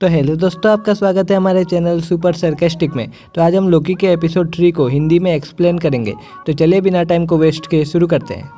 तो हेलो दोस्तों, आपका स्वागत है हमारे चैनल सुपर सरकास्टिक में। तो आज हम लोकी के एपिसोड 3 को हिंदी में एक्सप्लेन करेंगे। तो चलिए बिना टाइम को वेस्ट किए शुरू करते हैं।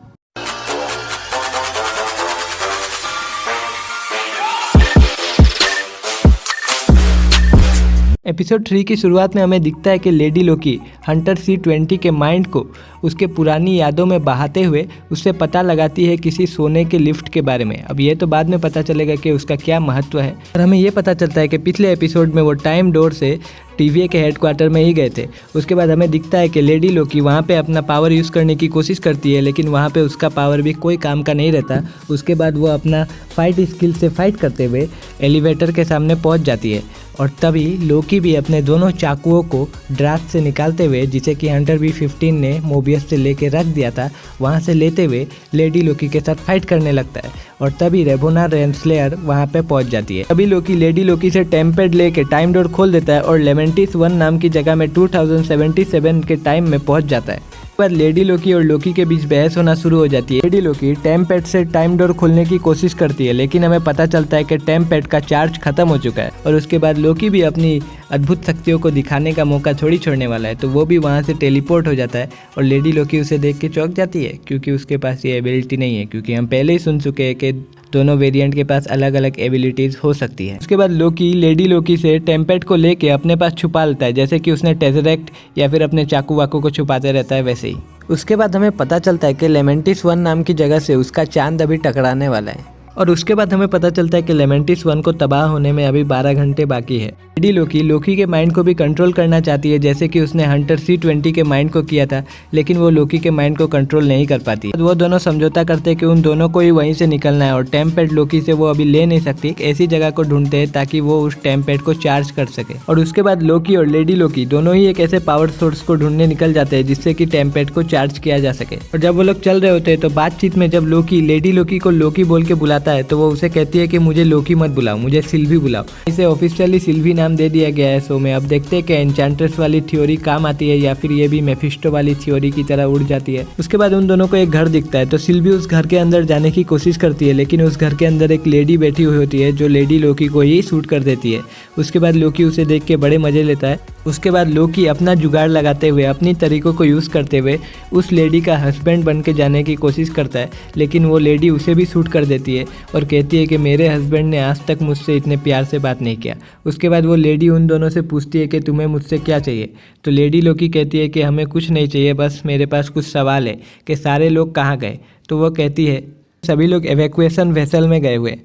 एपिसोड 3 की शुरुआत में हमें दिखता है कि लेडी लोकी हंटर C20 के माइंड को उसके पुरानी यादों में बहाते हुए उससे पता लगाती है किसी सोने के लिफ्ट के बारे में। अब ये तो बाद में पता चलेगा कि उसका क्या महत्व है, और हमें ये पता चलता है कि पिछले एपिसोड में वो टाइम डोर से TVA के हेडक्वार्टर में ही गए थे। उसके बाद हमें दिखता है कि लेडी लोकी वहाँ पे अपना पावर यूज़ करने की कोशिश करती है, लेकिन वहाँ पे उसका पावर भी कोई काम का नहीं रहता। उसके बाद वो अपना फाइट स्किल से फाइट करते हुए एलिवेटर के सामने पहुँच जाती है, और तभी लोकी भी अपने दोनों चाकुओं को ड्राफ्ट से निकालते हुए, जिसे कि हंटर B15 ने मोबियस से लेके रख दिया था, वहाँ से लेते हुए लेडी लोकी के साथ फाइट करने लगता है। और तभी रेबोना रेनस्लेयर वहाँ पे पहुँच जाती है। तभी लोकी लेडी लोकी से टेम्पेड लेके टाइम डोर खोल देता है और लेमेंटिस 1 नाम की जगह में 2077 के टाइम में पहुँच जाता है। पर लेडी लोकी और लोकी के बीच बहस होना शुरू हो जाती है। लेडी लोकी टेम्पेड से टाइम डोर खोलने की कोशिश करती है, लेकिन हमें पता चलता है कि टेम्पेड का चार्ज खत्म हो चुका है। और उसके बाद लोकी भी अपनी अद्भुत शक्तियों को दिखाने का मौका थोड़ी छोड़ने वाला है, तो वो भी वहाँ से टेलीपोर्ट हो जाता है। और लेडी लोकी उसे देख के चौंक जाती है, क्योंकि उसके पास ये एबिलिटी नहीं है, क्योंकि हम पहले ही सुन चुके हैं कि दोनों वेरिएंट के पास अलग अलग एबिलिटीज़ हो सकती है। उसके बाद लोकी लेडी लोकी से टेम्पेड को लेके अपने पास छुपा लेता है, जैसे कि उसने टेजरेक्ट या फिर अपने चाकू वाकू को छुपाते रहता है वैसे ही। उसके बाद हमें पता चलता है कि लेमेंटिस 1 नाम की जगह से उसका चांद अभी टकराने वाला है। और उसके बाद हमें पता चलता है कि लेमेंटिस 1 को तबाह होने में अभी 12 घंटे बाकी है। लेडी लोकी लोकी के माइंड को भी कंट्रोल करना चाहती है, जैसे कि उसने हंटर C20 के माइंड को किया था, लेकिन वो लोकी के माइंड को कंट्रोल नहीं कर पाती। वो दोनों समझौता करते हैं कि उन दोनों को ही वहीं से निकलना है, और टेम्पेड लोकी से वो अभी ले नहीं सकती। एक ऐसी जगह को ढूंढते हैं ताकि वो उस टेम्पेड को चार्ज कर सके। और उसके बाद लोकी और लेडी लोकी दोनों ही एक ऐसे पावर सोर्स को ढूंढने निकल जाते हैं जिससे कि टेम्पेड को चार्ज किया जा सके। और जब वो लोग चल रहे होते हैं तो बातचीत में जब लोकी लेडी लोकी को लोकी बोल के बुलाता है, तो वो उसे कहती है कि मुझे लोकी मत बुलाओ, मुझे सिल्वी बुलाओ। इसे ऑफिशियली सिल्वी नाम दे दिया गया है शो में। अब देखते हैं कि एन्चेंट्रेस वाली थ्योरी काम आती है या फिर ये भी मेफिस्टो वाली थ्योरी की तरह उड़ जाती है। उसके बाद उन दोनों को एक घर दिखता है, तो सिल्वी उस घर के अंदर जाने की कोशिश करती है, लेकिन उस घर के अंदर एक लेडी बैठी हुई होती है जो लेडी लोकी को ही शूट कर देती है। उसके बाद लोकी उसे देख के बड़े मजे लेता है। उसके बाद लोकी अपना जुगाड़ लगाते हुए, अपनी तरीकों को यूज़ करते हुए उस लेडी का हस्बैंड बन के जाने की कोशिश करता है, लेकिन वो लेडी उसे भी शूट कर देती है और कहती है कि मेरे हस्बैंड ने आज तक मुझसे इतने प्यार से बात नहीं किया। उसके बाद वो लेडी उन दोनों से पूछती है कि तुम्हें मुझसे क्या चाहिए। तो लेडी लोकी कहती है कि हमें कुछ नहीं चाहिए, बस मेरे पास कुछ सवाल है कि सारे लोग कहाँ गए। तो वो कहती है सभी लोग एवैक्यूएशन वेसल में गए हुए।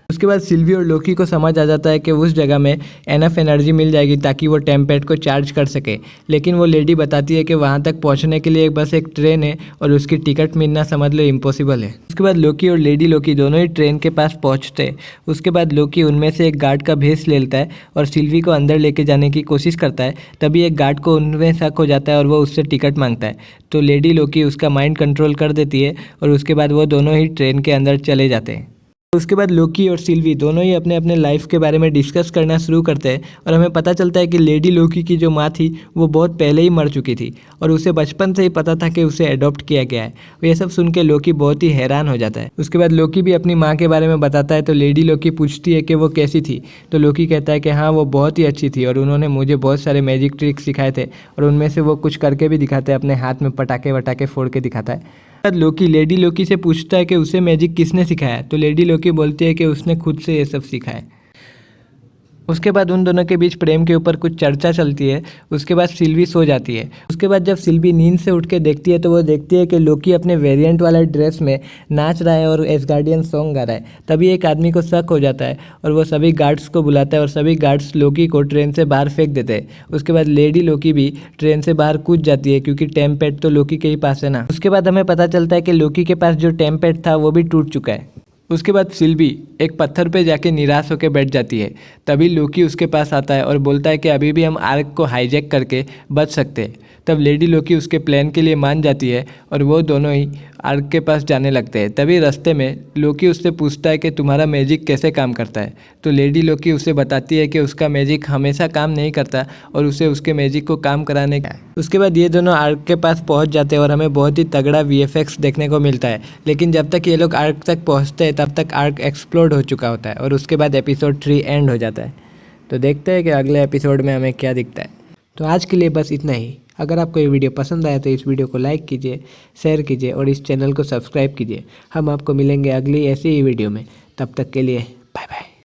उसके बाद सिल्वी और लोकी को समझ आ जाता है कि उस जगह में एनफ एनर्जी मिल जाएगी ताकि वो टेम्पेड को चार्ज कर सके, लेकिन वो लेडी बताती है कि वहाँ तक पहुँचने के लिए बस एक ट्रेन है और उसकी टिकट मिलना समझ लो इम्पॉसिबल है। उसके बाद लोकी और लेडी लोकी दोनों ही ट्रेन के पास पहुँचते हैं। उसके बाद लोकी उनमें से एक गार्ड का भेस ले लेता है और सिल्वी को अंदर लेके जाने की कोशिश करता है। तभी एक गार्ड को उनमें शक हो जाता है और वो उससे टिकट मांगता है, तो लेडी लोकी उसका माइंड कंट्रोल कर देती है और उसके बाद वो दोनों ही ट्रेन के अंदर चले जाते हैं। उसके बाद लोकी और सिल्वी दोनों ही अपने अपने लाइफ के बारे में डिस्कस करना शुरू करते हैं, और हमें पता चलता है कि लेडी लोकी की जो माँ थी वो बहुत पहले ही मर चुकी थी और उसे बचपन से ही पता था कि उसे अडॉप्ट किया गया है। और ये सब सुन के लोकी बहुत ही हैरान हो जाता है। उसके बाद लोकी भी अपनी माँ के बारे में बताता है, तो लेडी लोकी पूछती है कि वो कैसी थी। तो लोकी कहता है कि हाँ, वो बहुत ही अच्छी थी और उन्होंने मुझे बहुत सारे मैजिक ट्रिक्स सिखाए थे, और उनमें से वो कुछ करके भी दिखाते हैं, अपने हाथ में पटाखे वटाखे फोड़ के दिखाता है। लोकी लेडी लोकी से पूछता है कि उसे मैजिक किसने सिखाया। तो लेडी लोकी बोलती है कि उसने खुद से ये सब सीखा है। उसके बाद उन दोनों के बीच प्रेम के ऊपर कुछ चर्चा चलती है। उसके बाद सिल्वी सो जाती है। उसके बाद जब सिल्वी नींद से उठ के देखती है, तो वो देखती है कि लोकी अपने वेरिएंट वाला ड्रेस में नाच रहा है और एसगार्डियन सॉन्ग गा रहा है। तभी एक आदमी को शक हो जाता है और वो सभी गार्ड्स को बुलाता है, और सभी गार्ड्स लोकी को ट्रेन से बाहर फेंक देते हैं। उसके बाद लेडी लोकी भी ट्रेन से बाहर कूद जाती है, क्योंकि टेम्पेड तो लोकी के ही पास है ना। उसके बाद हमें पता चलता है कि लोकी के पास जो टेम्पेड था वो भी टूट चुका है। उसके बाद सिल्वी एक पत्थर पे जाके निराश होकर बैठ जाती है। तभी लोकी उसके पास आता है और बोलता है कि अभी भी हम आर्क को हाईजैक करके बच सकते हैं। तब लेडी लोकी उसके प्लान के लिए मान जाती है और वो दोनों ही आर्क के पास जाने लगते हैं। तभी रास्ते में लोकी उससे पूछता है कि तुम्हारा मैजिक कैसे काम करता है। तो लेडी लोकी उसे बताती है कि उसका मैजिक हमेशा काम नहीं करता और उसे उसके मैजिक को काम कराने का है। उसके बाद ये दोनों आर्क के पास पहुंच जाते हैं और हमें बहुत ही तगड़ा VFX देखने को मिलता है। लेकिन जब तक ये लोग आर्क तक पहुंचते हैं तब तक आर्क एक्सप्लोड हो चुका होता है और उसके बाद एपिसोड 3 एंड हो जाता है। तो देखते हैं कि अगले एपिसोड में हमें क्या दिखता है। तो आज के लिए बस इतना ही। अगर आपको ये वीडियो पसंद आया तो इस वीडियो को लाइक कीजिए, शेयर कीजिए और इस चैनल को सब्सक्राइब कीजिए। हम आपको मिलेंगे अगली ऐसी ही वीडियो में। तब तक के लिए